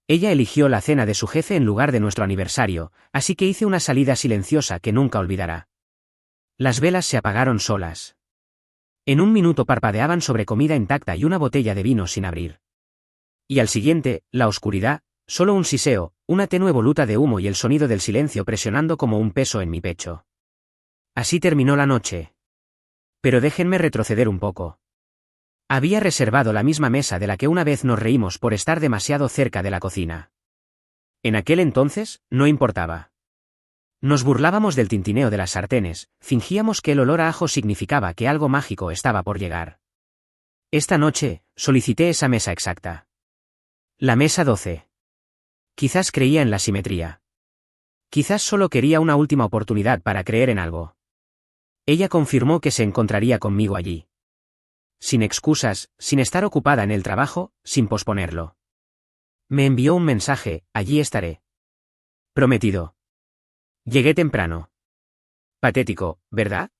Ella eligió la cena de su jefe en lugar de nuestro aniversario, así que hice una salida silenciosa que nunca olvidará. Las velas se apagaron solas. En un minuto parpadeaban sobre comida intacta y una botella de vino sin abrir. Y al siguiente, la oscuridad, solo un siseo, una tenue voluta de humo y el sonido del silencio presionando como un peso en mi pecho. Así terminó la noche. Pero déjenme retroceder un poco. Había reservado la misma mesa de la que una vez nos reímos por estar demasiado cerca de la cocina. En aquel entonces, no importaba. Nos burlábamos del tintineo de las sartenes, fingíamos que el olor a ajo significaba que algo mágico estaba por llegar. Esta noche, solicité esa mesa exacta. La mesa 12. Quizás creía en la simetría. Quizás solo quería una última oportunidad para creer en algo. Ella confirmó que se encontraría conmigo allí. Sin excusas, sin estar ocupada en el trabajo, sin posponerlo. Me envió un mensaje: allí estaré. Prometido. Llegué temprano. Patético, ¿verdad?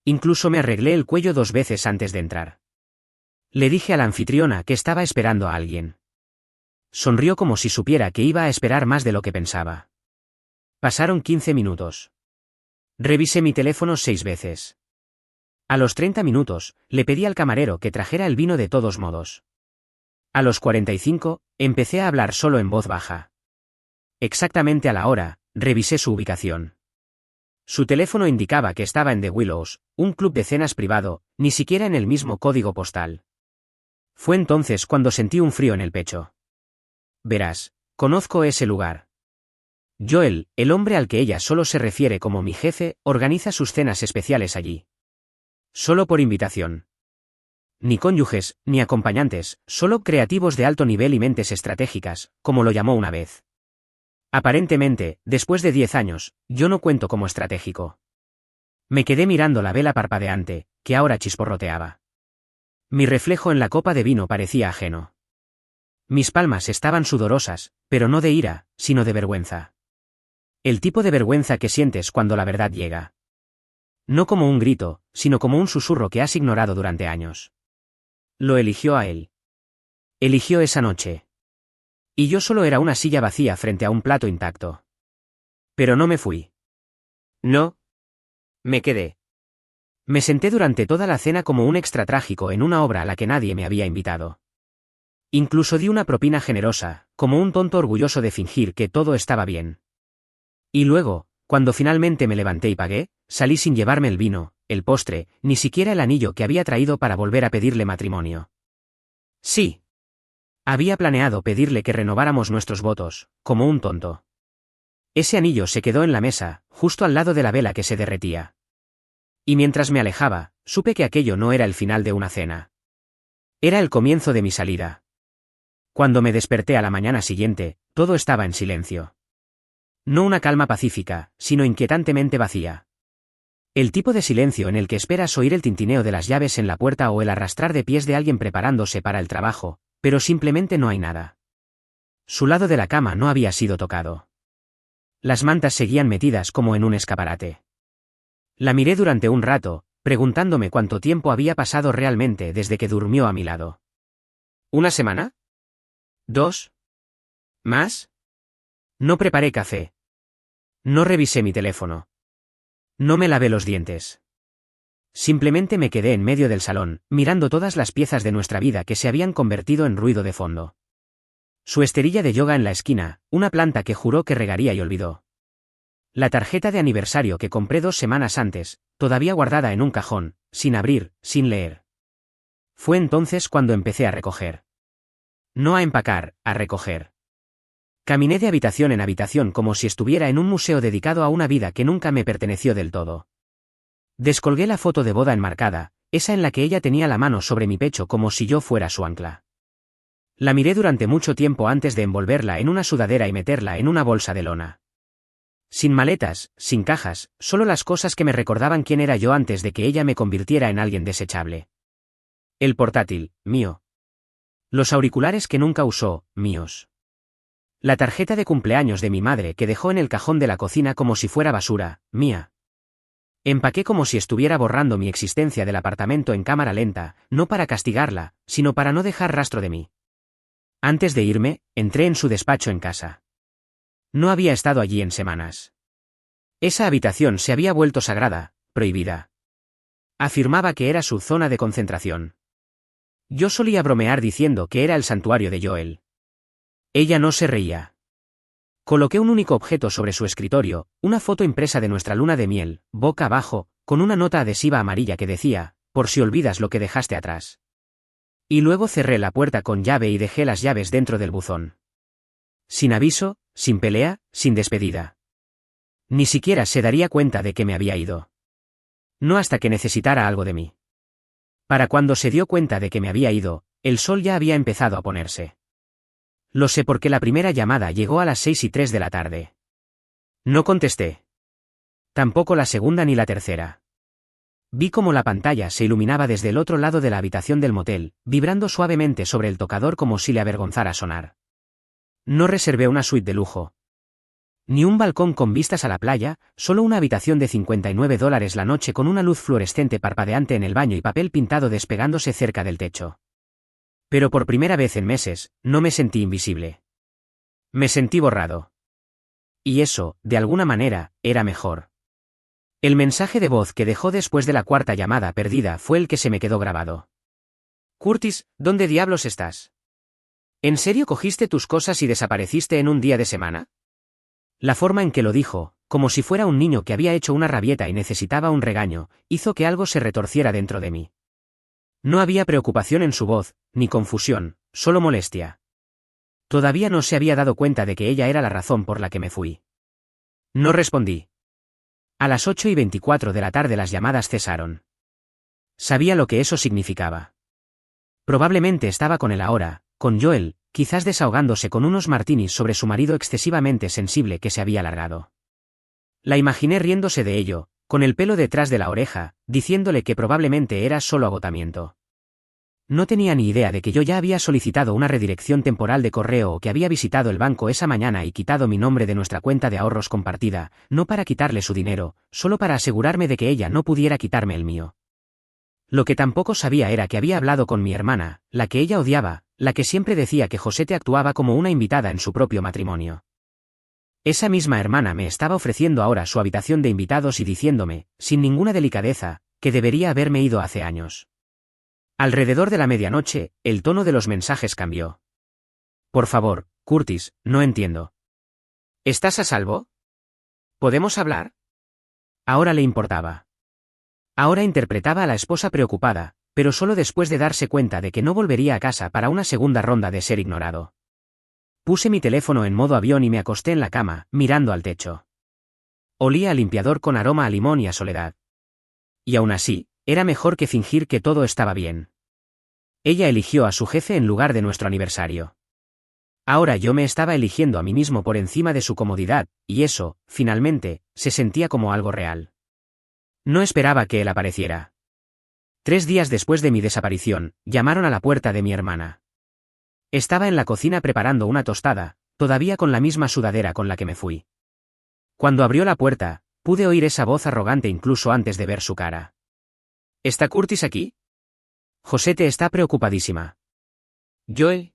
Incluso me arreglé el cuello 2 veces antes de entrar. Le dije a la anfitriona que estaba esperando a alguien. Sonrió como si supiera que iba a esperar más de lo que pensaba. Pasaron 15 minutos. Revisé mi teléfono 6 veces. A los 30 minutos, le pedí al camarero que trajera el vino de todos modos. A los 45, empecé a hablar solo en voz baja. Exactamente a la hora, revisé su ubicación. Su teléfono indicaba que estaba en The Willows, un club de cenas privado, ni siquiera en el mismo código postal. Fue entonces cuando sentí un frío en el pecho. Verás, conozco ese lugar. Joel, el hombre al que ella solo se refiere como mi jefe, organiza sus cenas especiales allí. Solo por invitación. Ni cónyuges, ni acompañantes, solo creativos de alto nivel y mentes estratégicas, como lo llamó una vez. Aparentemente, después de 10 años, yo no cuento como estratégico. Me quedé mirando la vela parpadeante, que ahora chisporroteaba. Mi reflejo en la copa de vino parecía ajeno. Mis palmas estaban sudorosas, pero no de ira, sino de vergüenza. El tipo de vergüenza que sientes cuando la verdad llega. No como un grito, sino como un susurro que has ignorado durante años. Lo eligió a él. Eligió esa noche. Y yo solo era una silla vacía frente a un plato intacto. Pero no me fui. No. Me quedé. Me senté durante toda la cena como un extra trágico en una obra a la que nadie me había invitado. Incluso di una propina generosa, como un tonto orgulloso de fingir que todo estaba bien. Y luego, cuando finalmente me levanté y pagué, salí sin llevarme el vino, el postre, ni siquiera el anillo que había traído para volver a pedirle matrimonio. Sí. Había planeado pedirle que renováramos nuestros votos, como un tonto. Ese anillo se quedó en la mesa, justo al lado de la vela que se derretía. Y mientras me alejaba, supe que aquello no era el final de una cena. Era el comienzo de mi salida. Cuando me desperté a la mañana siguiente, todo estaba en silencio. No una calma pacífica, sino inquietantemente vacía. El tipo de silencio en el que esperas oír el tintineo de las llaves en la puerta o el arrastrar de pies de alguien preparándose para el trabajo, pero simplemente no hay nada. Su lado de la cama no había sido tocado. Las mantas seguían metidas como en un escaparate. La miré durante un rato, preguntándome cuánto tiempo había pasado realmente desde que durmió a mi lado. ¿Una semana? ¿2? ¿Más? No preparé café. No revisé mi teléfono. No me lavé los dientes. Simplemente me quedé en medio del salón, mirando todas las piezas de nuestra vida que se habían convertido en ruido de fondo. Su esterilla de yoga en la esquina, una planta que juró que regaría y olvidó. La tarjeta de aniversario que compré 2 semanas antes, todavía guardada en un cajón, sin abrir, sin leer. Fue entonces cuando empecé a recoger. No a empacar, a recoger. Caminé de habitación en habitación como si estuviera en un museo dedicado a una vida que nunca me perteneció del todo. Descolgué la foto de boda enmarcada, esa en la que ella tenía la mano sobre mi pecho como si yo fuera su ancla. La miré durante mucho tiempo antes de envolverla en una sudadera y meterla en una bolsa de lona. Sin maletas, sin cajas, solo las cosas que me recordaban quién era yo antes de que ella me convirtiera en alguien desechable. El portátil, mío. Los auriculares que nunca usó, míos. La tarjeta de cumpleaños de mi madre que dejó en el cajón de la cocina como si fuera basura, mía. Empaqué como si estuviera borrando mi existencia del apartamento en cámara lenta, no para castigarla, sino para no dejar rastro de mí. Antes de irme, entré en su despacho en casa. No había estado allí en semanas. Esa habitación se había vuelto sagrada, prohibida. Afirmaba que era su zona de concentración. Yo solía bromear diciendo que era el santuario de Joel. Ella no se reía. Coloqué un único objeto sobre su escritorio, una foto impresa de nuestra luna de miel, boca abajo, con una nota adhesiva amarilla que decía, por si olvidas lo que dejaste atrás. Y luego cerré la puerta con llave y dejé las llaves dentro del buzón. Sin aviso, sin pelea, sin despedida. Ni siquiera se daría cuenta de que me había ido. No hasta que necesitara algo de mí. Para cuando se dio cuenta de que me había ido, el sol ya había empezado a ponerse. Lo sé porque la primera llamada llegó a las 6:03 de la tarde. No contesté. Tampoco la segunda ni la tercera. Vi cómo la pantalla se iluminaba desde el otro lado de la habitación del motel, vibrando suavemente sobre el tocador como si le avergonzara sonar. No reservé una suite de lujo. Ni un balcón con vistas a la playa, solo una habitación de $59 la noche con una luz fluorescente parpadeante en el baño y papel pintado despegándose cerca del techo. Pero por primera vez en meses, no me sentí invisible. Me sentí borrado. Y eso, de alguna manera, era mejor. El mensaje de voz que dejó después de la cuarta llamada perdida fue el que se me quedó grabado. Curtis, ¿dónde diablos estás? ¿En serio cogiste tus cosas y desapareciste en un día de semana? La forma en que lo dijo, como si fuera un niño que había hecho una rabieta y necesitaba un regaño, hizo que algo se retorciera dentro de mí. No había preocupación en su voz, ni confusión, solo molestia. Todavía no se había dado cuenta de que ella era la razón por la que me fui. No respondí. A las 8:24 de la tarde las llamadas cesaron. Sabía lo que eso significaba. Probablemente estaba con él ahora, con Joel, quizás desahogándose con unos martinis sobre su marido excesivamente sensible que se había alargado. La imaginé riéndose de ello, con el pelo detrás de la oreja, diciéndole que probablemente era solo agotamiento. No tenía ni idea de que yo ya había solicitado una redirección temporal de correo o que había visitado el banco esa mañana y quitado mi nombre de nuestra cuenta de ahorros compartida, no para quitarle su dinero, solo para asegurarme de que ella no pudiera quitarme el mío. Lo que tampoco sabía era que había hablado con mi hermana, la que ella odiaba, la que siempre decía que Josete actuaba como una invitada en su propio matrimonio. Esa misma hermana me estaba ofreciendo ahora su habitación de invitados y diciéndome, sin ninguna delicadeza, que debería haberme ido hace años. Alrededor de la medianoche, el tono de los mensajes cambió. Por favor, Curtis, no entiendo. ¿Estás a salvo? ¿Podemos hablar? Ahora le importaba. Ahora interpretaba a la esposa preocupada, pero solo después de darse cuenta de que no volvería a casa para una segunda ronda de ser ignorado. Puse mi teléfono en modo avión y me acosté en la cama, mirando al techo. Olía a limpiador con aroma a limón y a soledad. Y aún así, era mejor que fingir que todo estaba bien. Ella eligió a su jefe en lugar de nuestro aniversario. Ahora yo me estaba eligiendo a mí mismo por encima de su comodidad, y eso, finalmente, se sentía como algo real. No esperaba que él apareciera. 3 días después de mi desaparición, llamaron a la puerta de mi hermana. Estaba en la cocina preparando una tostada, todavía con la misma sudadera con la que me fui. Cuando abrió la puerta, pude oír esa voz arrogante incluso antes de ver su cara. ¿Está Curtis aquí? Josete está preocupadísima. Joel.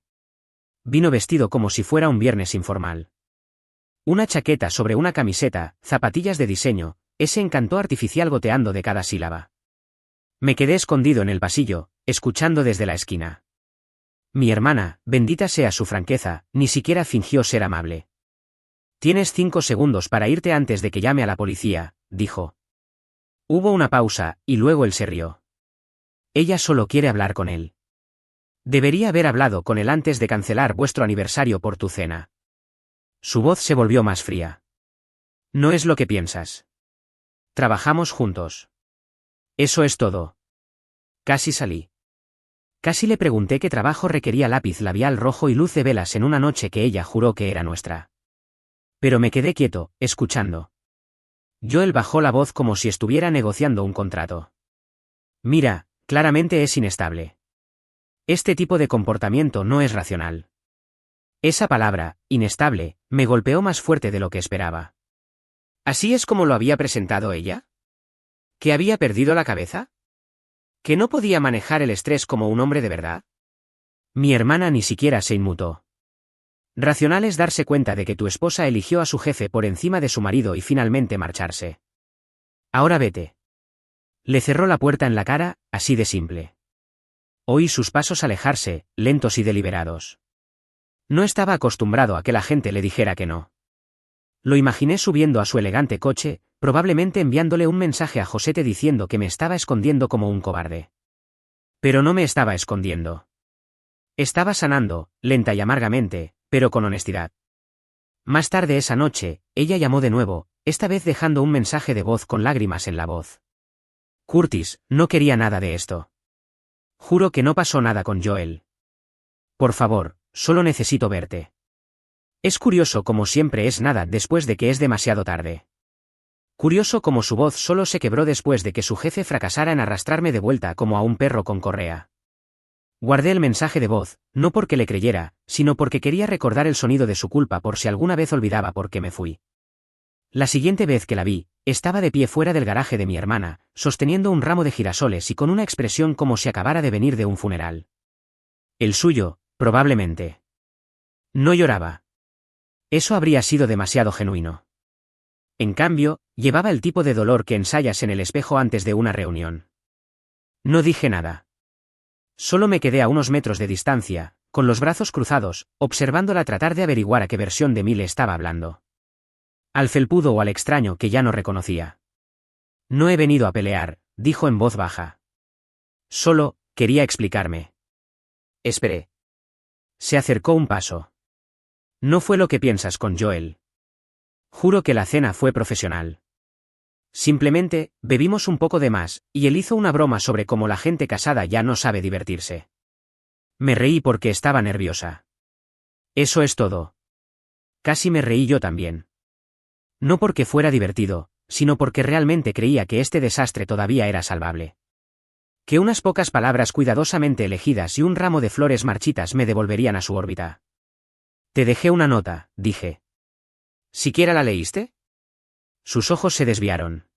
Vino vestido como si fuera un viernes informal. Una chaqueta sobre una camiseta, zapatillas de diseño, ese encanto artificial goteando de cada sílaba. Me quedé escondido en el pasillo, escuchando desde la esquina. Mi hermana, bendita sea su franqueza, ni siquiera fingió ser amable. Tienes 5 segundos para irte antes de que llame a la policía, dijo. Hubo una pausa, y luego él se rió. Ella solo quiere hablar con él. Debería haber hablado con él antes de cancelar vuestro aniversario por tu cena. Su voz se volvió más fría. No es lo que piensas. Trabajamos juntos. Eso es todo. Casi salí. Casi le pregunté qué trabajo requería lápiz labial rojo y luz de velas en una noche que ella juró que era nuestra. Pero me quedé quieto, escuchando. Joel bajó la voz como si estuviera negociando un contrato. Mira, claramente es inestable. Este tipo de comportamiento no es racional. Esa palabra, inestable, me golpeó más fuerte de lo que esperaba. ¿Así es como lo había presentado ella? ¿Que había perdido la cabeza? ¿Que no podía manejar el estrés como un hombre de verdad? Mi hermana ni siquiera se inmutó. Racional es darse cuenta de que tu esposa eligió a su jefe por encima de su marido y finalmente marcharse. Ahora vete. Le cerró la puerta en la cara, así de simple. Oí sus pasos alejarse, lentos y deliberados. No estaba acostumbrado a que la gente le dijera que no. Lo imaginé subiendo a su elegante coche, probablemente enviándole un mensaje a Josete diciendo que me estaba escondiendo como un cobarde. Pero no me estaba escondiendo. Estaba sanando, lenta y amargamente, pero con honestidad. Más tarde esa noche, ella llamó de nuevo, esta vez dejando un mensaje de voz con lágrimas en la voz. Curtis, no quería nada de esto. Juro que no pasó nada con Joel. Por favor, solo necesito verte. Es curioso como siempre es nada después de que es demasiado tarde. Curioso como su voz solo se quebró después de que su jefe fracasara en arrastrarme de vuelta como a un perro con correa. Guardé el mensaje de voz, no porque le creyera, sino porque quería recordar el sonido de su culpa por si alguna vez olvidaba por qué me fui. La siguiente vez que la vi, estaba de pie fuera del garaje de mi hermana, sosteniendo un ramo de girasoles y con una expresión como si acabara de venir de un funeral. El suyo, probablemente. No lloraba. Eso habría sido demasiado genuino. En cambio, llevaba el tipo de dolor que ensayas en el espejo antes de una reunión. No dije nada. Solo me quedé a unos metros de distancia, con los brazos cruzados, observándola tratar de averiguar a qué versión de mí le estaba hablando. Al felpudo o al extraño que ya no reconocía. No he venido a pelear, dijo en voz baja. Solo, quería explicarme. Esperé. Se acercó un paso. No fue lo que piensas con Joel. Juro que la cena fue profesional. Simplemente, bebimos un poco de más, y él hizo una broma sobre cómo la gente casada ya no sabe divertirse. Me reí porque estaba nerviosa. Eso es todo. Casi me reí yo también. No porque fuera divertido, sino porque realmente creía que este desastre todavía era salvable. Que unas pocas palabras cuidadosamente elegidas y un ramo de flores marchitas me devolverían a su órbita. Te dejé una nota, dije. ¿Siquiera la leíste? Sus ojos se desviaron.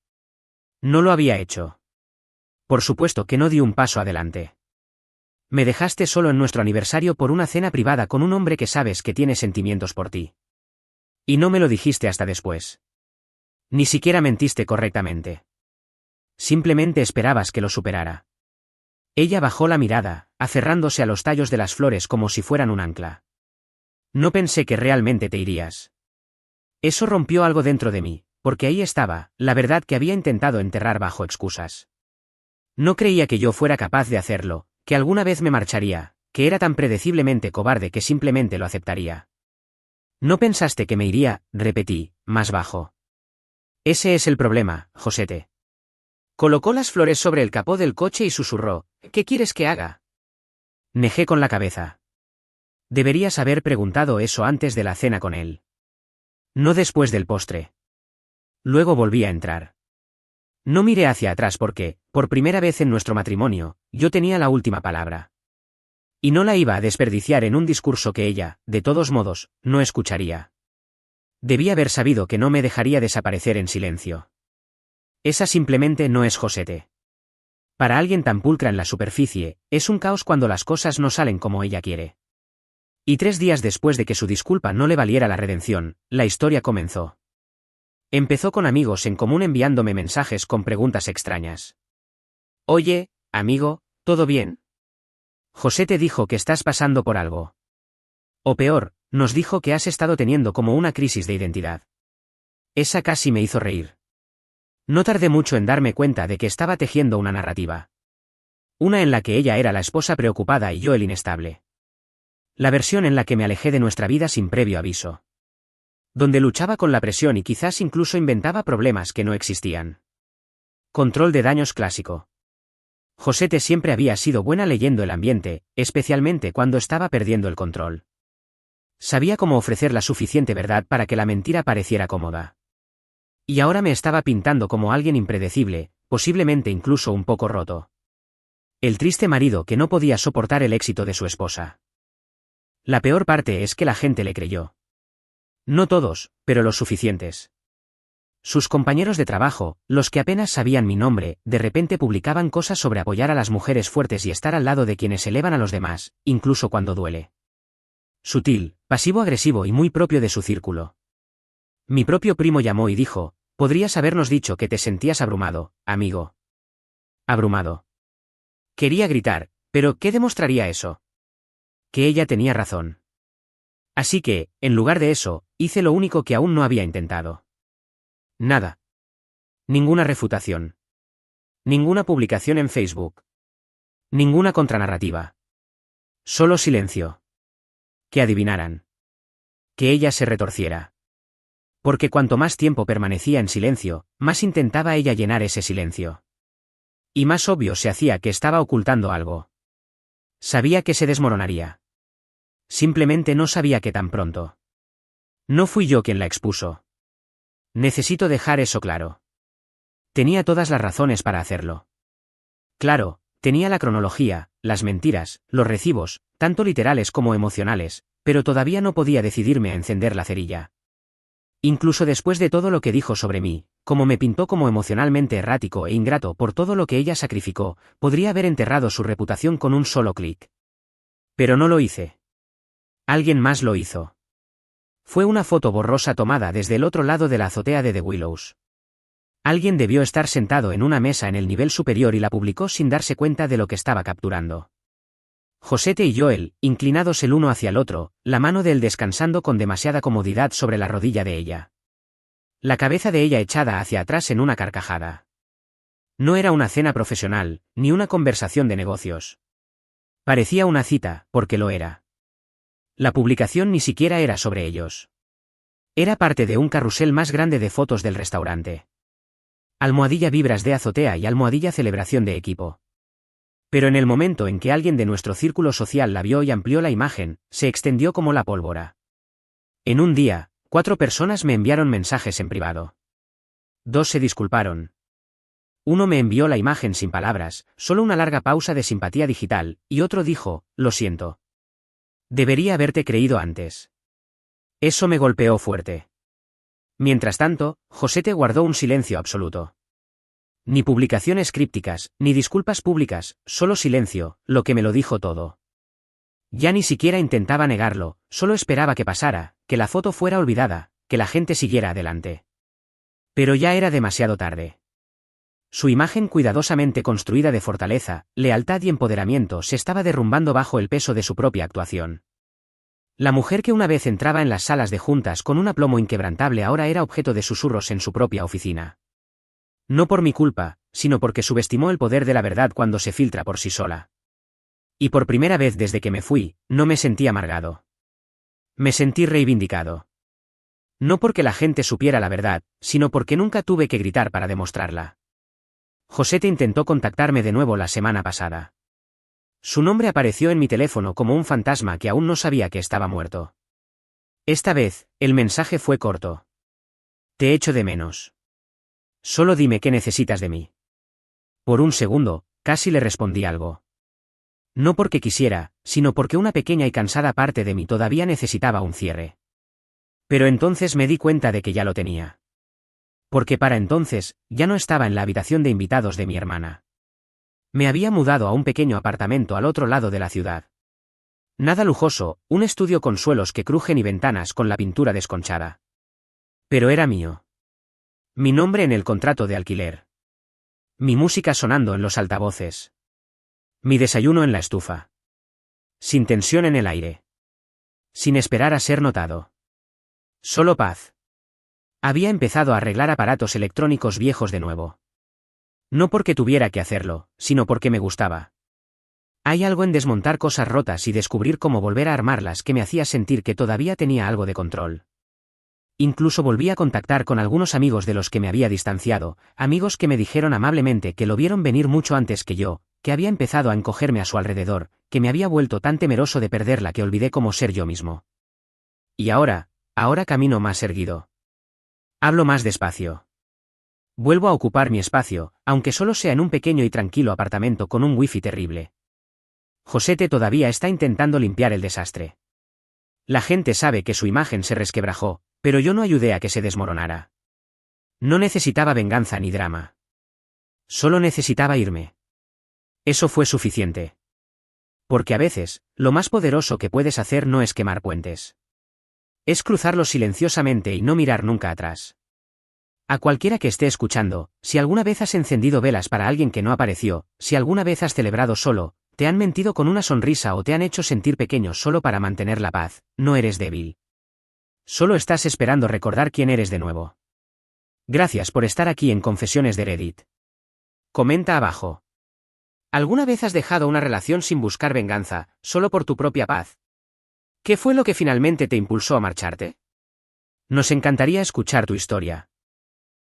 No lo había hecho. Por supuesto que no di un paso adelante. Me dejaste solo en nuestro aniversario por una cena privada con un hombre que sabes que tiene sentimientos por ti. Y no me lo dijiste hasta después. Ni siquiera mentiste correctamente. Simplemente esperabas que lo superara. Ella bajó la mirada, aferrándose a los tallos de las flores como si fueran un ancla. No pensé que realmente te irías. Eso rompió algo dentro de mí, porque ahí estaba, la verdad que había intentado enterrar bajo excusas. No creía que yo fuera capaz de hacerlo, que alguna vez me marcharía, que era tan predeciblemente cobarde que simplemente lo aceptaría. No pensaste que me iría, repetí, más bajo. Ese es el problema, Josete. Colocó las flores sobre el capó del coche y susurró, ¿qué quieres que haga? Negé con la cabeza. Deberías haber preguntado eso antes de la cena con él. No después del postre. Luego volví a entrar. No miré hacia atrás porque, por primera vez en nuestro matrimonio, yo tenía la última palabra. Y no la iba a desperdiciar en un discurso que ella, de todos modos, no escucharía. Debía haber sabido que no me dejaría desaparecer en silencio. Esa simplemente no es Josete. Para alguien tan pulcra en la superficie, es un caos cuando las cosas no salen como ella quiere. Y 3 días después de que su disculpa no le valiera la redención, la historia comenzó. Empezó con amigos en común enviándome mensajes con preguntas extrañas. Oye, amigo, ¿todo bien? José te dijo que estás pasando por algo. O peor, nos dijo que has estado teniendo como una crisis de identidad. Esa casi me hizo reír. No tardé mucho en darme cuenta de que estaba tejiendo una narrativa. Una en la que ella era la esposa preocupada y yo el inestable. La versión en la que me alejé de nuestra vida sin previo aviso. Donde luchaba con la presión y quizás incluso inventaba problemas que no existían. Control de daños clásico. Josete siempre había sido buena leyendo el ambiente, especialmente cuando estaba perdiendo el control. Sabía cómo ofrecer la suficiente verdad para que la mentira pareciera cómoda. Y ahora me estaba pintando como alguien impredecible, posiblemente incluso un poco roto. El triste marido que no podía soportar el éxito de su esposa. La peor parte es que la gente le creyó. No todos, pero los suficientes. Sus compañeros de trabajo, los que apenas sabían mi nombre, de repente publicaban cosas sobre apoyar a las mujeres fuertes y estar al lado de quienes elevan a los demás, incluso cuando duele. Sutil, pasivo-agresivo y muy propio de su círculo. Mi propio primo llamó y dijo, podrías habernos dicho que te sentías abrumado, amigo. Abrumado. Quería gritar, pero ¿qué demostraría eso? Que ella tenía razón. Así que, en lugar de eso, hice lo único que aún no había intentado. Nada. Ninguna refutación. Ninguna publicación en Facebook. Ninguna contranarrativa. Solo silencio. Que adivinaran. Que ella se retorciera. Porque cuanto más tiempo permanecía en silencio, más intentaba ella llenar ese silencio. Y más obvio se hacía que estaba ocultando algo. Sabía que se desmoronaría. Simplemente no sabía que tan pronto. No fui yo quien la expuso. Necesito dejar eso claro. Tenía todas las razones para hacerlo. Claro, tenía la cronología, las mentiras, los recibos, tanto literales como emocionales, pero todavía no podía decidirme a encender la cerilla. Incluso después de todo lo que dijo sobre mí, como me pintó como emocionalmente errático e ingrato por todo lo que ella sacrificó, podría haber enterrado su reputación con un solo clic. Pero no lo hice. Alguien más lo hizo. Fue una foto borrosa tomada desde el otro lado de la azotea de The Willows. Alguien debió estar sentado en una mesa en el nivel superior y la publicó sin darse cuenta de lo que estaba capturando. Josete y Joel, inclinados el uno hacia el otro, la mano de él descansando con demasiada comodidad sobre la rodilla de ella. La cabeza de ella echada hacia atrás en una carcajada. No era una cena profesional, ni una conversación de negocios. Parecía una cita, porque lo era. La publicación ni siquiera era sobre ellos. Era parte de un carrusel más grande de fotos del restaurante. Almohadilla vibras de azotea y almohadilla celebración de equipo. Pero en el momento en que alguien de nuestro círculo social la vio y amplió la imagen, se extendió como la pólvora. En un día, 4 personas me enviaron mensajes en privado. 2 se disculparon. Uno me envió la imagen sin palabras, solo una larga pausa de simpatía digital, y otro dijo, lo siento. Debería haberte creído antes. Eso me golpeó fuerte. Mientras tanto, Josete guardó un silencio absoluto. Ni publicaciones crípticas, ni disculpas públicas, solo silencio, lo que me lo dijo todo. Ya ni siquiera intentaba negarlo, solo esperaba que pasara, que la foto fuera olvidada, que la gente siguiera adelante. Pero ya era demasiado tarde. Su imagen cuidadosamente construida de fortaleza, lealtad y empoderamiento se estaba derrumbando bajo el peso de su propia actuación. La mujer que una vez entraba en las salas de juntas con un aplomo inquebrantable ahora era objeto de susurros en su propia oficina. No por mi culpa, sino porque subestimó el poder de la verdad cuando se filtra por sí sola. Y por primera vez desde que me fui, no me sentí amargado. Me sentí reivindicado. No porque la gente supiera la verdad, sino porque nunca tuve que gritar para demostrarla. Josete intentó contactarme de nuevo la semana pasada. Su nombre apareció en mi teléfono como un fantasma que aún no sabía que estaba muerto. Esta vez, el mensaje fue corto. Te echo de menos. Solo dime qué necesitas de mí. Por un segundo, casi le respondí algo. No porque quisiera, sino porque una pequeña y cansada parte de mí todavía necesitaba un cierre. Pero entonces me di cuenta de que ya lo tenía. Porque para entonces, ya no estaba en la habitación de invitados de mi hermana. Me había mudado a un pequeño apartamento al otro lado de la ciudad. Nada lujoso, un estudio con suelos que crujen y ventanas con la pintura desconchada. Pero era mío. Mi nombre en el contrato de alquiler. Mi música sonando en los altavoces. Mi desayuno en la estufa. Sin tensión en el aire. Sin esperar a ser notado. Solo paz. Había empezado a arreglar aparatos electrónicos viejos de nuevo. No porque tuviera que hacerlo, sino porque me gustaba. Hay algo en desmontar cosas rotas y descubrir cómo volver a armarlas que me hacía sentir que todavía tenía algo de control. Incluso volví a contactar con algunos amigos de los que me había distanciado, amigos que me dijeron amablemente que lo vieron venir mucho antes que yo, que había empezado a encogerme a su alrededor, que me había vuelto tan temeroso de perderla que olvidé cómo ser yo mismo. Y ahora camino más erguido. Hablo más despacio. Vuelvo a ocupar mi espacio, aunque solo sea en un pequeño y tranquilo apartamento con un wifi terrible. Josete todavía está intentando limpiar el desastre. La gente sabe que su imagen se resquebrajó, pero yo no ayudé a que se desmoronara. No necesitaba venganza ni drama. Solo necesitaba irme. Eso fue suficiente. Porque a veces, lo más poderoso que puedes hacer no es quemar puentes. Es cruzarlos silenciosamente y no mirar nunca atrás. A cualquiera que esté escuchando, si alguna vez has encendido velas para alguien que no apareció, si alguna vez has celebrado solo, te han mentido con una sonrisa o te han hecho sentir pequeño solo para mantener la paz, no eres débil. Solo estás esperando recordar quién eres de nuevo. Gracias por estar aquí en Confesiones de Reddit. Comenta abajo. ¿Alguna vez has dejado una relación sin buscar venganza, solo por tu propia paz? ¿Qué fue lo que finalmente te impulsó a marcharte? Nos encantaría escuchar tu historia.